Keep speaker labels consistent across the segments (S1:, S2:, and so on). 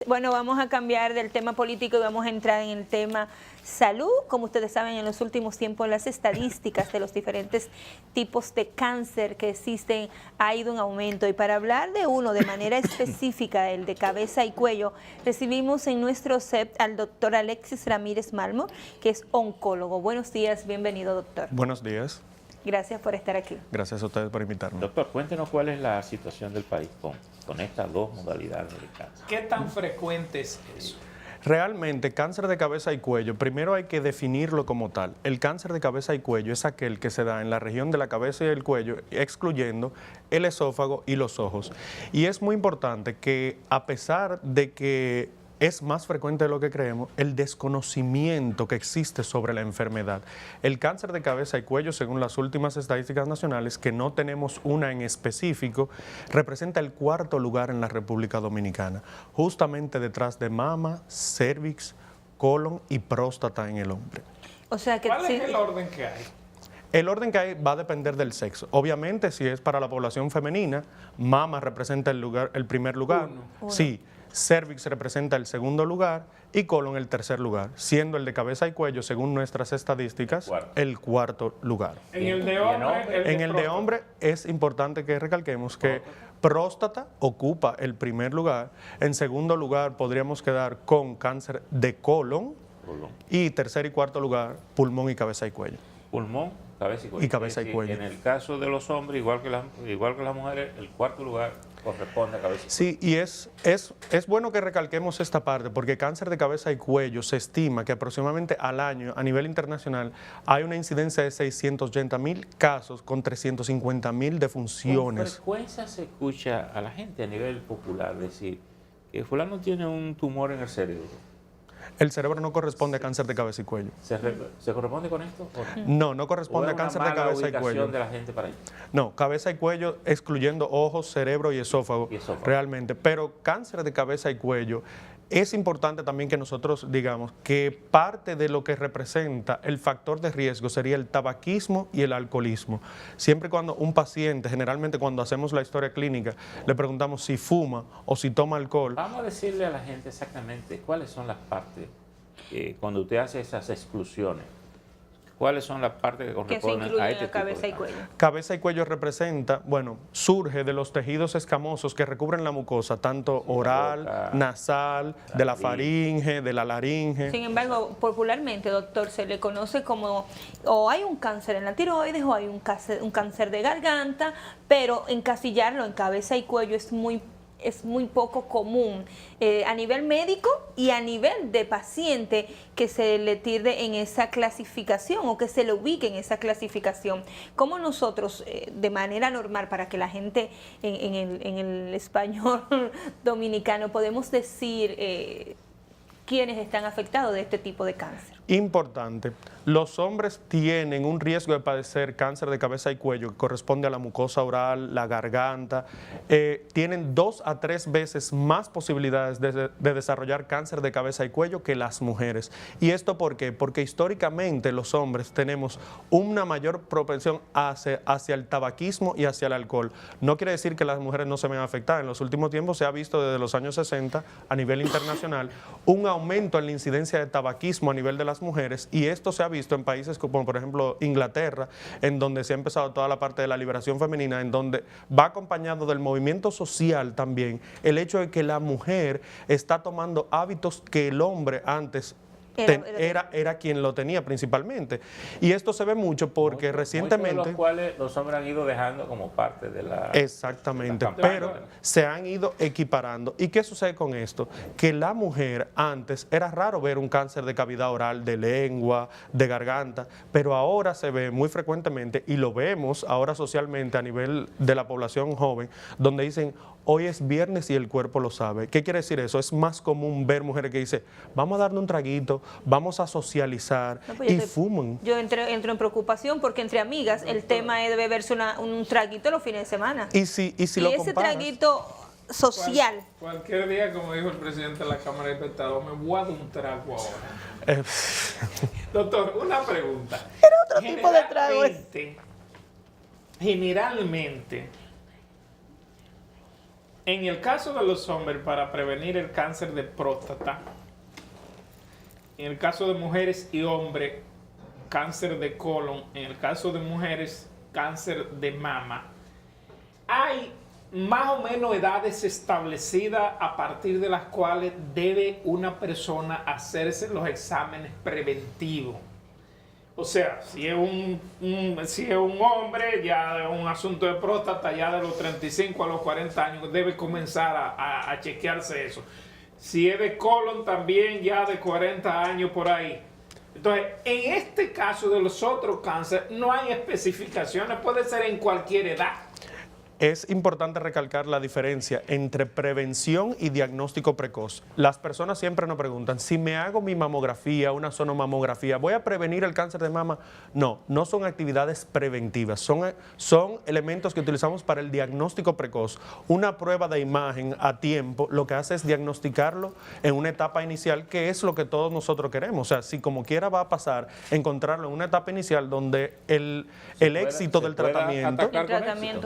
S1: Bueno, vamos a cambiar del tema político y vamos a entrar en el tema salud. Como ustedes saben, en los últimos tiempos las estadísticas de los diferentes tipos de cáncer que existen ha ido en aumento. Y para hablar de uno de manera específica, el de cabeza y cuello, recibimos en nuestro set al doctor Alexis Ramírez Malmo, que es oncólogo. Buenos días, bienvenido, doctor.
S2: Buenos días.
S1: Gracias por estar aquí.
S2: Gracias a ustedes por invitarme.
S3: Doctor, cuéntenos cuál es la situación del país con estas dos modalidades de cáncer.
S4: ¿Qué tan frecuente es eso?
S2: Realmente, cáncer de cabeza y cuello, primero hay que definirlo como tal. El cáncer de cabeza y cuello es aquel que se da en la región de la cabeza y el cuello, excluyendo el esófago y los ojos. Y es muy importante que, a pesar de que es más frecuente de lo que creemos, el desconocimiento que existe sobre la enfermedad. El cáncer de cabeza y cuello, según las últimas estadísticas nacionales, que no tenemos una en específico, representa el 4º lugar en la República Dominicana, justamente detrás de mama, cervix, colon y próstata en el hombre.
S1: O sea que
S4: ¿Cuál es el orden que hay?
S2: El orden que hay va a depender del sexo. Obviamente, si es para la población femenina, mama representa el primer lugar.
S1: Uno.
S2: Sí. Cervix representa el 2º lugar y colon el 3er lugar, siendo el de cabeza y cuello, según nuestras estadísticas, el 4º lugar.
S4: En el de hombre,
S2: En el de hombre es importante que recalquemos que próstata ocupa el primer lugar. En segundo lugar podríamos quedar con cáncer de colon y 3er y 4º lugar pulmón y cabeza y cuello.
S3: Pulmón, cabeza y cuello.
S2: Y cabeza y cuello.
S3: En el caso de los hombres, igual que las mujeres, el 4º lugar corresponde a cabeza y cuello.
S2: Sí, y es bueno que recalquemos esta parte, porque cáncer de cabeza y cuello se estima que aproximadamente al año, a nivel internacional, hay una incidencia de 680,000 casos con 350,000 defunciones.
S3: Con frecuencia se escucha a la gente a nivel popular decir que fulano tiene un tumor en el cerebro.
S2: El cerebro no corresponde a cáncer de cabeza y cuello.
S3: ¿Se corresponde con esto o no?
S2: No corresponde a cáncer de cabeza y cuello.
S3: De la gente para allá?
S2: No, cabeza y cuello excluyendo ojos, cerebro y esófago, realmente. Pero cáncer de cabeza y cuello, es importante también que nosotros digamos que parte de lo que representa el factor de riesgo sería el tabaquismo y el alcoholismo. Siempre cuando un paciente, generalmente cuando hacemos la historia clínica, le preguntamos si fuma o si toma alcohol.
S3: Vamos a decirle a la gente exactamente cuáles son las partes, cuando usted hace esas exclusiones, ¿cuáles son las partes que corresponden a este tipo de
S1: cabeza y cuello?
S2: Cabeza y cuello representa, bueno, surge de los tejidos escamosos que recubren la mucosa, tanto oral,
S3: boca,
S2: nasal, de la faringe, de la laringe.
S1: Sin embargo, popularmente, doctor, se le conoce como o hay un cáncer en la tiroides o hay un cáncer de garganta, pero encasillarlo en cabeza y cuello es muy poco común a nivel médico y a nivel de paciente que se le tire en esa clasificación o que se le ubique en esa clasificación. ¿Cómo nosotros, de manera normal, para que la gente en el español dominicano, podemos decir quiénes están afectados de este tipo de cáncer?
S2: Importante, los hombres tienen un riesgo de padecer cáncer de cabeza y cuello que corresponde a la mucosa oral, la garganta, tienen 2 a 3 veces más posibilidades de desarrollar cáncer de cabeza y cuello que las mujeres. ¿Y esto por qué? Porque históricamente los hombres tenemos una mayor propensión hacia el tabaquismo y hacia el alcohol. No quiere decir que las mujeres no se vean afectadas. En los últimos tiempos se ha visto desde los años 60 a nivel internacional un aumento en la incidencia de tabaquismo a nivel de las mujeres, y esto se ha visto en países como por ejemplo Inglaterra, en donde se ha empezado toda la parte de la liberación femenina, en donde va acompañado del movimiento social también el hecho de que la mujer está tomando hábitos que el hombre antes era quien lo tenía principalmente. Y esto se ve mucho porque recientemente...
S3: Muchos de los cuales los hombres han ido dejando como parte de la...
S2: Exactamente, pero se han ido equiparando. ¿Y qué sucede con esto? Que la mujer antes era raro ver un cáncer de cavidad oral, de lengua, de garganta, pero ahora se ve muy frecuentemente y lo vemos ahora socialmente a nivel de la población joven, donde dicen, hoy es viernes y el cuerpo lo sabe. ¿Qué quiere decir eso? Es más común ver mujeres que dicen, vamos a darle un traguito, vamos a socializar, y fuman.
S1: Yo entro en preocupación porque entre amigas el tema es de beberse un traguito los fines de semana.
S2: Y lo
S1: ese
S2: comparas,
S1: traguito social.
S4: Cualquier día, como dijo el presidente de la Cámara de Diputados, me voy a dar un trago ahora. Doctor, una pregunta.
S1: Era otro tipo de trago.
S4: Generalmente, En el caso de los hombres, para prevenir el cáncer de próstata, en el caso de mujeres y hombres, cáncer de colon, en el caso de mujeres, cáncer de mama, hay más o menos edades establecidas a partir de las cuales debe una persona hacerse los exámenes preventivos. O sea, si es un hombre, ya un asunto de próstata, ya de los 35 a los 40 años, debe comenzar a chequearse eso. Si es de colon, también ya de 40 años por ahí. Entonces, en este caso de los otros cánceres, no hay especificaciones, puede ser en cualquier edad.
S2: Es importante recalcar la diferencia entre prevención y diagnóstico precoz. Las personas siempre nos preguntan, si me hago mi mamografía, una sonomamografía, ¿voy a prevenir el cáncer de mama? No, no son actividades preventivas, son elementos que utilizamos para el diagnóstico precoz. Una prueba de imagen a tiempo lo que hace es diagnosticarlo en una etapa inicial, que es lo que todos nosotros queremos. O sea, si como quiera va a pasar, encontrarlo en una etapa inicial donde el éxito del tratamiento...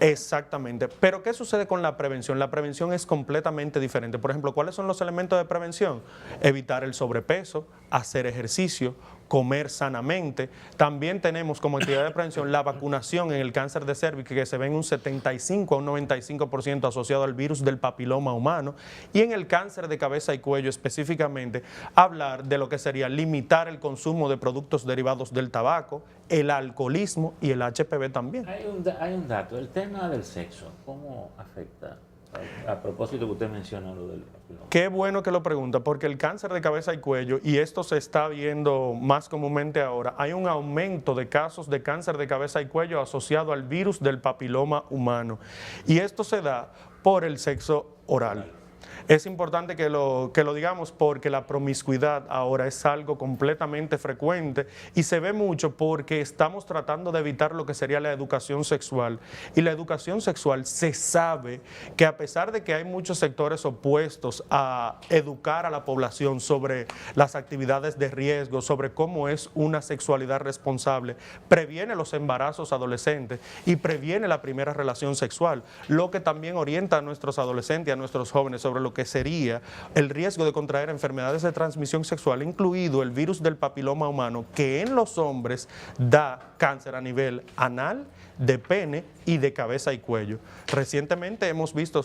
S2: Exactamente. Pero ¿qué sucede con la prevención? La prevención es completamente diferente. Por ejemplo, ¿cuáles son los elementos de prevención? Evitar el sobrepeso, hacer ejercicio, comer sanamente. También tenemos como actividad de prevención la vacunación en el cáncer de cervix, que se ve en un 75 a un 95% asociado al virus del papiloma humano. Y en el cáncer de cabeza y cuello específicamente, hablar de lo que sería limitar el consumo de productos derivados del tabaco, el alcoholismo y el HPV también.
S3: Hay un dato, el tema del sexo, ¿cómo afecta? A propósito que usted menciona lo del papiloma.
S2: Qué bueno que lo pregunta, porque el cáncer de cabeza y cuello, y esto se está viendo más comúnmente ahora, hay un aumento de casos de cáncer de cabeza y cuello asociado al virus del papiloma humano. Y esto se da por el sexo oral. Es importante que lo digamos porque la promiscuidad ahora es algo completamente frecuente y se ve mucho porque estamos tratando de evitar lo que sería la educación sexual. Y la educación sexual se sabe que a pesar de que hay muchos sectores opuestos a educar a la población sobre las actividades de riesgo, sobre cómo es una sexualidad responsable, previene los embarazos adolescentes y previene la primera relación sexual, lo que también orienta a nuestros adolescentes y a nuestros jóvenes sobre lo que sería el riesgo de contraer enfermedades de transmisión sexual, incluido el virus del papiloma humano, que en los hombres da cáncer a nivel anal, de pene y de cabeza y cuello. Recientemente hemos visto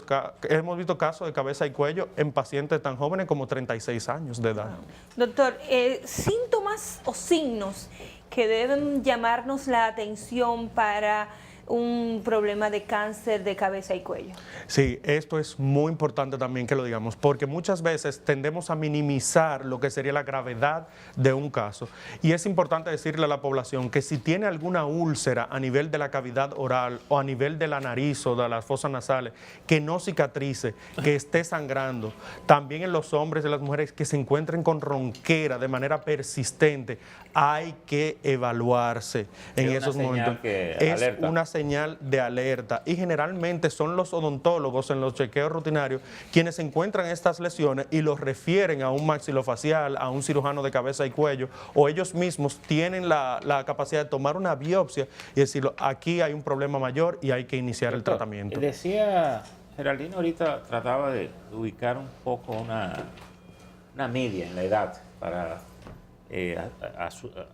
S2: casos de cabeza y cuello en pacientes tan jóvenes como 36 años de edad.
S1: Doctor, síntomas o signos que deben llamarnos la atención para un problema de cáncer de cabeza y cuello.
S2: Sí, esto es muy importante también que lo digamos, porque muchas veces tendemos a minimizar lo que sería la gravedad de un caso. Y es importante decirle a la población que si tiene alguna úlcera a nivel de la cavidad oral o a nivel de la nariz o de las fosas nasales, que no cicatrice, que esté sangrando. También en los hombres y las mujeres que se encuentren con ronquera de manera persistente, hay que evaluarse en esos momentos. Es una señal de alerta y generalmente son los odontólogos en los chequeos rutinarios quienes encuentran estas lesiones y los refieren a un maxilofacial, a un cirujano de cabeza y cuello, o ellos mismos tienen la capacidad de tomar una biopsia y decirlo, aquí hay un problema mayor y hay que iniciar el tratamiento.
S3: Decía Geraldino ahorita, trataba de ubicar un poco una media en la edad para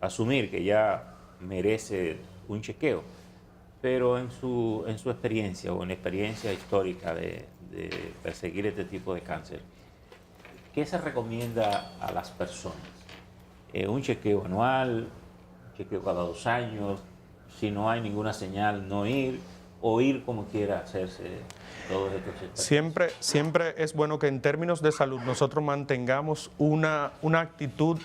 S3: asumir que ya merece un chequeo. Pero en su experiencia o en la experiencia histórica de perseguir este tipo de cáncer, ¿qué se recomienda a las personas? ¿Un chequeo anual, un chequeo cada 2 años? Si no hay ninguna señal, no ir, o ir como quiera hacerse todos estos chequeos.
S2: Siempre es bueno que en términos de salud nosotros mantengamos una actitud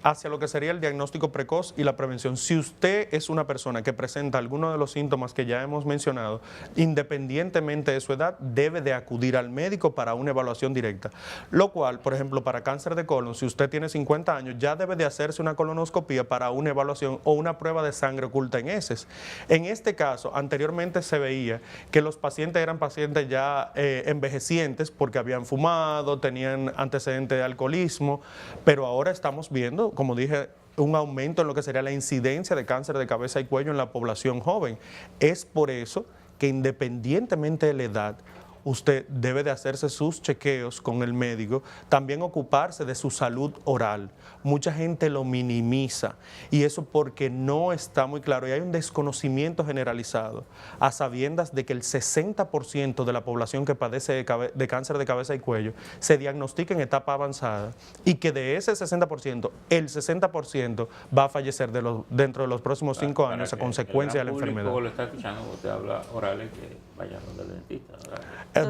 S2: hacia lo que sería el diagnóstico precoz y la prevención. Si usted es una persona que presenta alguno de los síntomas que ya hemos mencionado, independientemente de su edad, debe de acudir al médico para una evaluación directa. Lo cual, por ejemplo, para cáncer de colon, si usted tiene 50 años, ya debe de hacerse una colonoscopía para una evaluación o una prueba de sangre oculta en heces. En este caso, anteriormente se veía que los pacientes eran pacientes ya envejecientes porque habían fumado, tenían antecedentes de alcoholismo, pero ahora estamos viendo, como dije, un aumento en lo que sería la incidencia de cáncer de cabeza y cuello en la población joven. Es por eso que independientemente de la edad, usted debe de hacerse sus chequeos con el médico, también ocuparse de su salud oral. Mucha gente lo minimiza y eso porque no está muy claro y hay un desconocimiento generalizado a sabiendas de que el 60% de la población que padece de cáncer de cabeza y cuello se diagnostica en etapa avanzada y que de ese 60%, el 60% va a fallecer dentro de los próximos 5 años a consecuencia de la enfermedad.
S3: Lo está escuchando, usted habla orales, que vayan donde el dentista.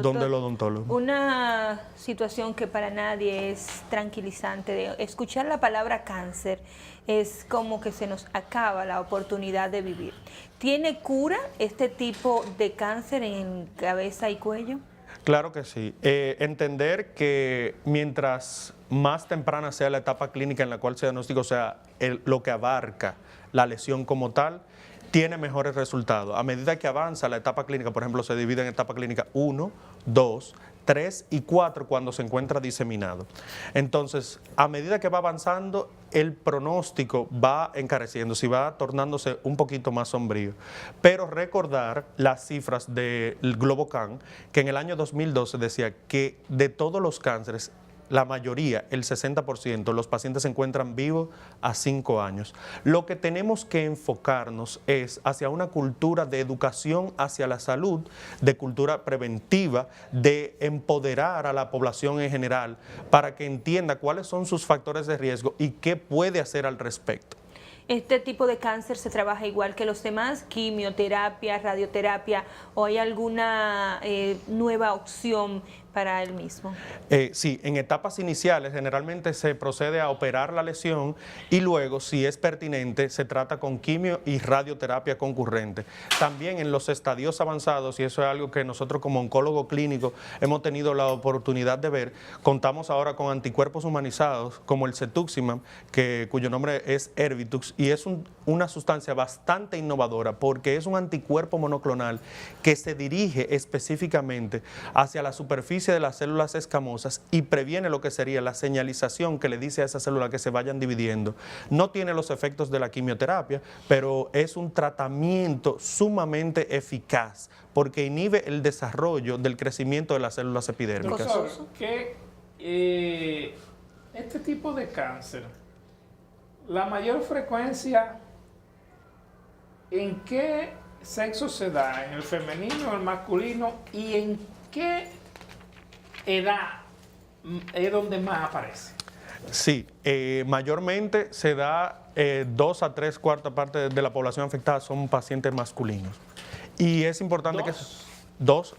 S2: Donde el odontólogo.
S1: Una situación que para nadie es tranquilizante, de escuchar la palabra cáncer es como que se nos acaba la oportunidad de vivir. ¿Tiene cura este tipo de cáncer en cabeza y cuello?
S2: Claro que sí. Entender que mientras más temprana sea la etapa clínica en la cual se diagnostica, o sea, lo que abarca la lesión como tal, tiene mejores resultados. A medida que avanza la etapa clínica, por ejemplo, se divide en etapa clínica 1, 2, 3 y 4 cuando se encuentra diseminado. Entonces, a medida que va avanzando, el pronóstico va encareciendo, si va tornándose un poquito más sombrío. Pero recordar las cifras del GloboCan, que en el año 2012 decía que de todos los cánceres, la mayoría, el 60%, los pacientes se encuentran vivos a 5 años. Lo que tenemos que enfocarnos es hacia una cultura de educación hacia la salud, de cultura preventiva, de empoderar a la población en general para que entienda cuáles son sus factores de riesgo y qué puede hacer al respecto.
S1: ¿Este tipo de cáncer se trabaja igual que los demás? ¿Quimioterapia, radioterapia o hay alguna nueva opción para el mismo?
S2: Sí, en etapas iniciales generalmente se procede a operar la lesión y luego, si es pertinente, se trata con quimio y radioterapia concurrente. También en los estadios avanzados, y eso es algo que nosotros como oncólogo clínico hemos tenido la oportunidad de ver, contamos ahora con anticuerpos humanizados como el cetuximab, cuyo nombre es Erbitux, y es una sustancia bastante innovadora porque es un anticuerpo monoclonal que se dirige específicamente hacia la superficie de las células escamosas y previene lo que sería la señalización que le dice a esa célula que se vayan dividiendo. No tiene los efectos de la quimioterapia, pero es un tratamiento sumamente eficaz porque inhibe el desarrollo del crecimiento de las células epidérmicas.
S4: Doctor, que este tipo de cáncer, la mayor frecuencia, ¿en qué sexo se da? ¿En el femenino, el masculino? ¿Y en qué edad es donde más aparece?
S2: Sí, mayormente se da 2 a 3 cuartas partes de la población afectada son pacientes masculinos. Y es importante que 2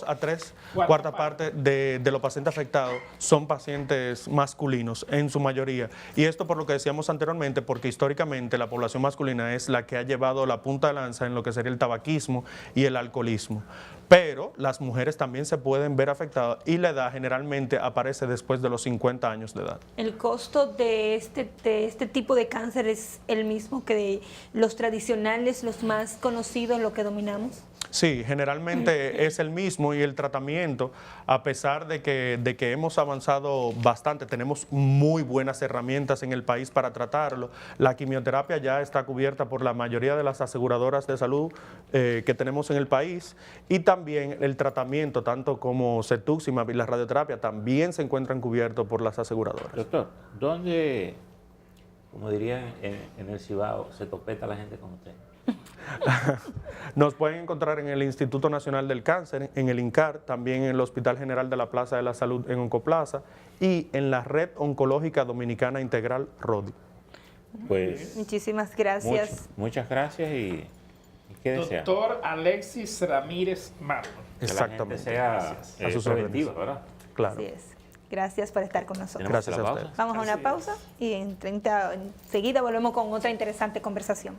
S2: a 3 cuartas partes de los pacientes afectados son pacientes masculinos en su mayoría. Y esto por lo que decíamos anteriormente, porque históricamente la población masculina es la que ha llevado la punta de lanza en lo que sería el tabaquismo y el alcoholismo. Pero las mujeres también se pueden ver afectadas y la edad generalmente aparece después de los 50 años de edad.
S1: ¿El costo de este tipo de cáncer es el mismo que de los tradicionales, los más conocidos, lo que dominamos?
S2: Sí, generalmente es el mismo y el tratamiento, a pesar de que hemos avanzado bastante, tenemos muy buenas herramientas en el país para tratarlo. La quimioterapia ya está cubierta por la mayoría de las aseguradoras de salud que tenemos en el país y también el tratamiento, tanto como cetuximab y la radioterapia, también se encuentran cubiertos por las aseguradoras.
S3: Doctor, ¿dónde, como dirían en el Cibao, se topeta la gente con usted?
S2: Nos pueden encontrar en el Instituto Nacional del Cáncer, en el INCAR, también en el Hospital General de la Plaza de la Salud en Oncoplaza y en la Red Oncológica Dominicana Integral RODI.
S3: Pues
S1: muchísimas gracias.
S3: Muchas gracias y ¿qué desea?
S4: Doctor Alexis Ramírez Marlon.
S2: Exactamente.
S3: Que la gente sea
S2: A sus
S3: preventiva,
S2: órdenes.
S3: ¿verdad?
S2: Claro.
S1: Así es. Gracias por estar con nosotros.
S2: Gracias
S3: ¿Tenemos
S2: a
S3: la
S2: usted.
S3: pausa?
S1: Vamos a una pausa y enseguida volvemos con otra interesante conversación.